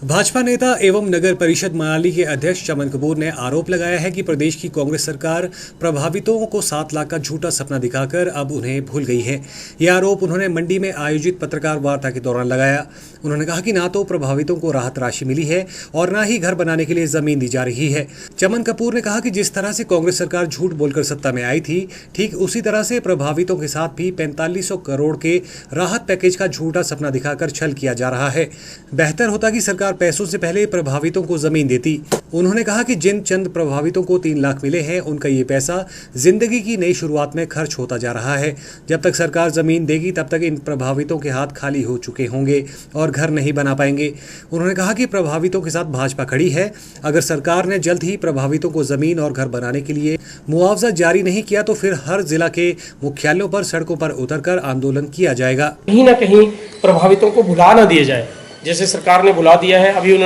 भाजपा नेता एवं नगर परिषद मनाली के अध्यक्ष चमन कपूर ने आरोप लगाया है कि प्रदेश की कांग्रेस सरकार प्रभावितों को 7 लाख का झूठा सपना दिखाकर अब उन्हें भूल गई है। यह आरोप उन्होंने मंडी में आयोजित पत्रकार वार्ता के दौरान लगाया। उन्होंने कहा कि ना तो प्रभावितों को राहत राशि मिली है और न ही घर बनाने के लिए जमीन दी जा रही है। चमन कपूर ने कहा कि जिस तरह से कांग्रेस सरकार झूठ बोलकर सत्ता में आई थी, ठीक उसी तरह से प्रभावितों के साथ भी 4500 करोड़ के राहत पैकेज का झूठा सपना दिखाकर छल किया जा रहा है। बेहतर होता कि सरकार पैसों से पहले प्रभावितों को जमीन देती। उन्होंने कहा कि जिन चंद प्रभावितों को 3 लाख मिले हैं, उनका ये पैसा जिंदगी की नई शुरुआत में खर्च होता जा रहा है। जब तक सरकार जमीन देगी तब तक इन प्रभावितों के हाथ खाली हो चुके होंगे और घर नहीं बना पाएंगे। उन्होंने कहा कि प्रभावितों के साथ भाजपा खड़ी है। अगर सरकार ने जल्द ही प्रभावितों को जमीन और घर बनाने के लिए मुआवजा जारी नहीं किया तो फिर हर जिला के मुख्यालयों पर सड़कों पर उतरकर आंदोलन किया जाएगा। कहीं ना कहीं प्रभावितों को भुला ना दिया जाए, जैसे सरकार ने भुला दिया है। अभी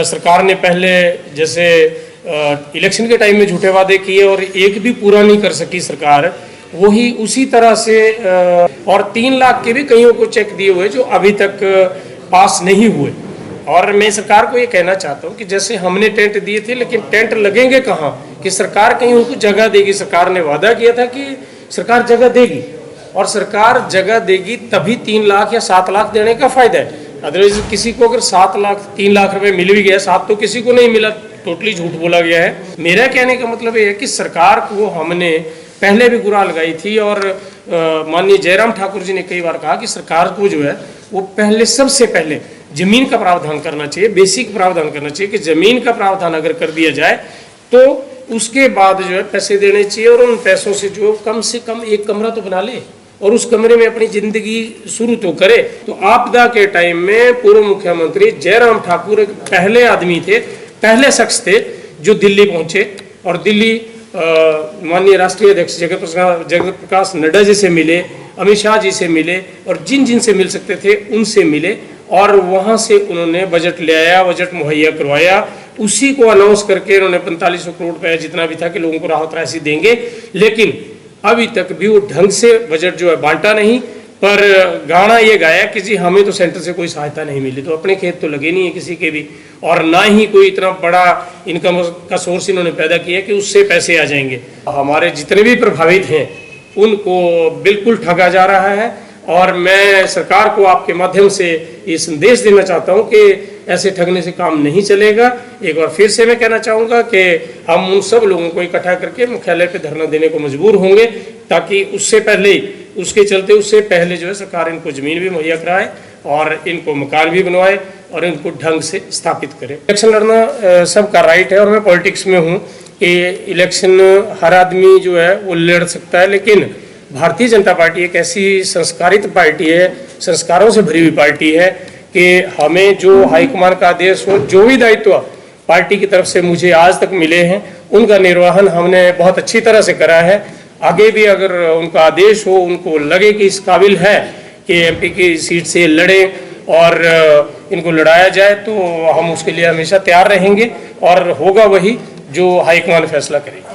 सरकार ने पहले जैसे इलेक्शन के टाइम में झूठे वादे किए और एक भी पूरा नहीं कर सकी सरकार, वही उसी तरह से और 3 लाख के भी कईयों को चेक दिए हुए जो अभी तक पास नहीं हुए। और मैं सरकार को ये कहना चाहता हूँ कि जैसे हमने टेंट दिए थे, लेकिन टेंट लगेंगे कहाँ कि सरकार कहीं उनको जगह देगी। सरकार ने वादा किया था कि सरकार जगह देगी और सरकार जगह देगी तभी 3 लाख या 7 लाख देने का फायदा है। अदरवाइज किसी को अगर 3 लाख रुपए मिल भी गया, 7 तो किसी को नहीं मिला, टोटली झूठ बोला गया है। मेरा कहने का मतलब ये है कि सरकार को हमने पहले भी गुराह लगाई थी और माननीय जयराम ठाकुर जी ने कई बार कहा कि सरकार को जो है वो पहले सबसे पहले जमीन का प्रावधान करना चाहिए, बेसिक प्रावधान करना चाहिए कि जमीन का प्रावधान अगर कर दिया जाए तो उसके बाद जो है पैसे देने चाहिए और उन पैसों से जो कम से कम एक कमरा तो बना ले और उस कमरे में अपनी जिंदगी शुरू तो करे। तो आपदा के टाइम में पूर्व मुख्यमंत्री जयराम ठाकुर एक पहले आदमी थे, पहले शख्स थे जो दिल्ली पहुंचे और दिल्ली माननीय राष्ट्रीय अध्यक्ष जगत प्रकाश नड्डा जी से मिले, अमित शाह जी से मिले और जिन जिन से मिल सकते थे उनसे मिले और वहां से उन्होंने बजट ले आया, बजट मुहैया करवाया। उसी को अनाउंस करके उन्होंने 4500 करोड़ रुपया जितना भी था कि लोगों को राहत राशि देंगे, लेकिन अभी तक भी वो ढंग से बजट जो है बांटा नहीं। पर गाना ये गाया कि जी हमें तो सेंटर से कोई सहायता नहीं मिली, तो अपने खेत तो लगे नहीं है किसी के भी, और ना ही कोई इतना बड़ा इनकम का सोर्स इन्होंने पैदा किया कि उससे पैसे आ जाएंगे। हमारे जितने भी प्रभावित हैं उनको बिल्कुल ठगा जा रहा है और मैं सरकार को आपके माध्यम से ये संदेश देना चाहता हूँ कि ऐसे ठगने से काम नहीं चलेगा। एक बार फिर से मैं कहना चाहूँगा कि हम उन सब लोगों को इकट्ठा करके मुख्यालय पे धरना देने को मजबूर होंगे, ताकि उससे पहले जो है सरकार इनको ज़मीन भी मुहैया कराए और इनको मकान भी बनवाए और इनको ढंग से स्थापित करे। इलेक्शन लड़ना सबका राइट है और मैं पॉलिटिक्स में हूँ कि इलेक्शन हर आदमी जो है वो लड़ सकता है, लेकिन भारतीय जनता पार्टी एक ऐसी संस्कारित पार्टी है, संस्कारों से भरी हुई पार्टी है कि हमें जो हाईकमान का आदेश हो, जो भी दायित्व पार्टी की तरफ से मुझे आज तक मिले हैं, उनका निर्वहन हमने बहुत अच्छी तरह से करा है। आगे भी अगर उनका आदेश हो, उनको लगे कि इस काबिल है कि एमपी की सीट से लड़े और इनको लड़ाया जाए, तो हम उसके लिए हमेशा तैयार रहेंगे और होगा वही जो हाईकमान फैसला करेगी।